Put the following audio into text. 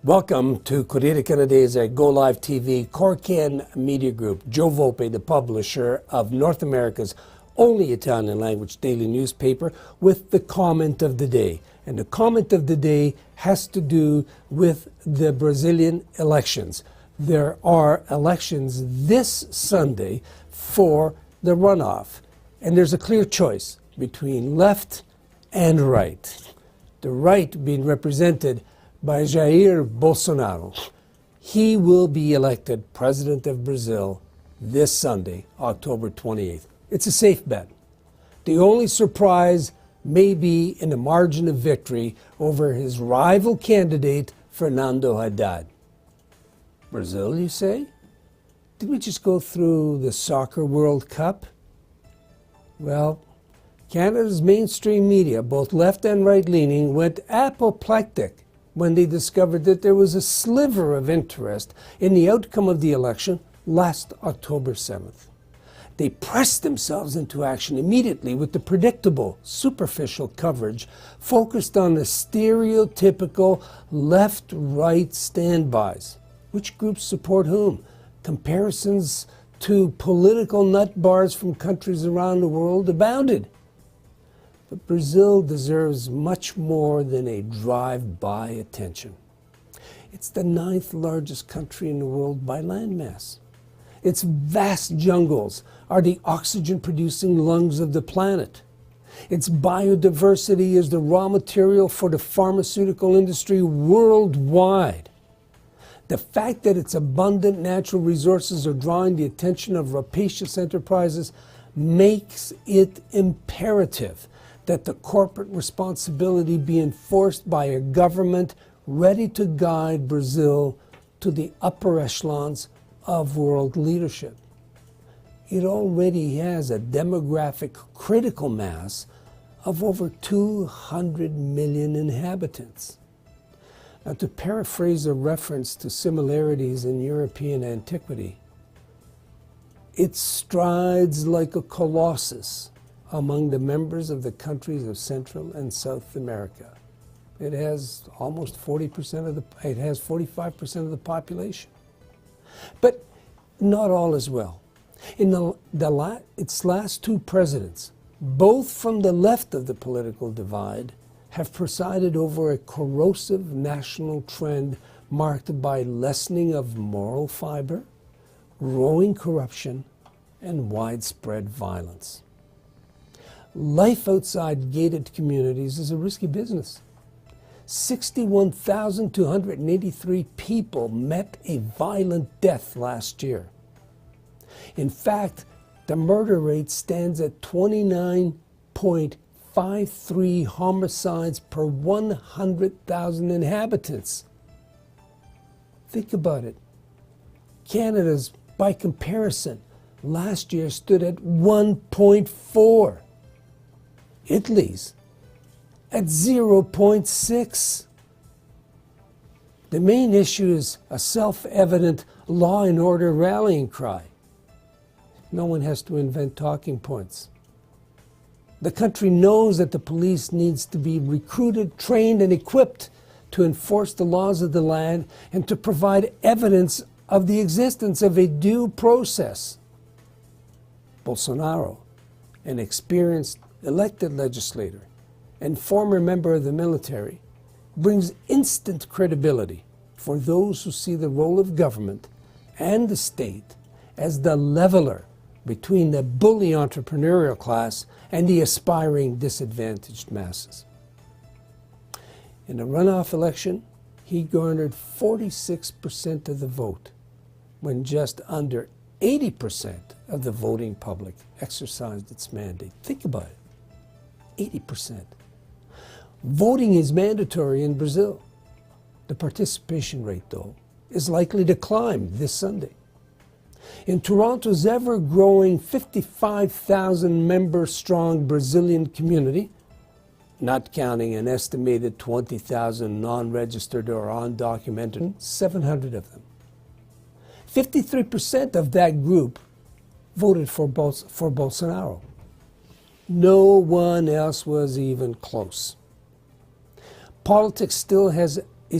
Welcome to Corriere Canadese Go Live TV, Corriere Media Group. Joe Volpe, the publisher of North America's only Italian language daily newspaper, with the comment of the day. And the comment of the day has to do with the Brazilian elections. There are elections this Sunday for the runoff. And there's a clear choice between left and right. The right being represented by Jair Bolsonaro. He will be elected president of Brazil this Sunday, October 28th. It's a safe bet. The only surprise may be in the margin of victory over his rival candidate, Fernando Haddad. Brazil, you say? Did we just go through the Soccer World Cup? Well, Canada's mainstream media, both left and right-leaning, went apoplectic when they discovered that there was a sliver of interest in the outcome of the election last October 7th. They pressed themselves into action immediately with the predictable, superficial coverage focused on the stereotypical left-right standbys. Which groups support whom? Comparisons to political nut bars from countries around the world abounded. But Brazil deserves much more than a drive-by attention. It's the 9th largest country in the world by landmass. Its vast jungles are the oxygen-producing lungs of the planet. Its biodiversity is the raw material for the pharmaceutical industry worldwide. The fact that its abundant natural resources are drawing the attention of rapacious enterprises makes it imperative that the corporate responsibility be enforced by a government ready to guide Brazil to the upper echelons of world leadership. It already has a demographic critical mass of over 200 million inhabitants. Now, to paraphrase a reference to similarities in European antiquity, it strides like a colossus among the members of the countries of Central and South America. It has almost 45% of the population. But not all is well. In its last two presidents, both from the left of the political divide, have presided over a corrosive national trend marked by lessening of moral fiber, growing corruption, and widespread violence. Life outside gated communities is a risky business. 61,283 people met a violent death last year. In fact, the murder rate stands at 29.53 homicides per 100,000 inhabitants. Think about it. Canada's, by comparison, last year stood at 1.4. Italy's at 0.6. The main issue is a self-evident law and order rallying cry. No one has to invent talking points. The country knows that the police needs to be recruited, trained, and equipped to enforce the laws of the land and to provide evidence of the existence of a due process. Bolsonaro, an experienced elected legislator and former member of the military, brings instant credibility for those who see the role of government and the state as the leveler between the bully entrepreneurial class and the aspiring disadvantaged masses. In the runoff election, he garnered 46% of the vote, when just under 80% of the voting public exercised its mandate. Think about it. 80%. Voting is mandatory in Brazil. The participation rate, though, is likely to climb this Sunday. In Toronto's ever-growing 55,000-member-strong Brazilian community, not counting an estimated 20,000 non-registered or undocumented, 700 of them. 53% of that group voted for Bolsonaro. No one else was even close. Politics still has a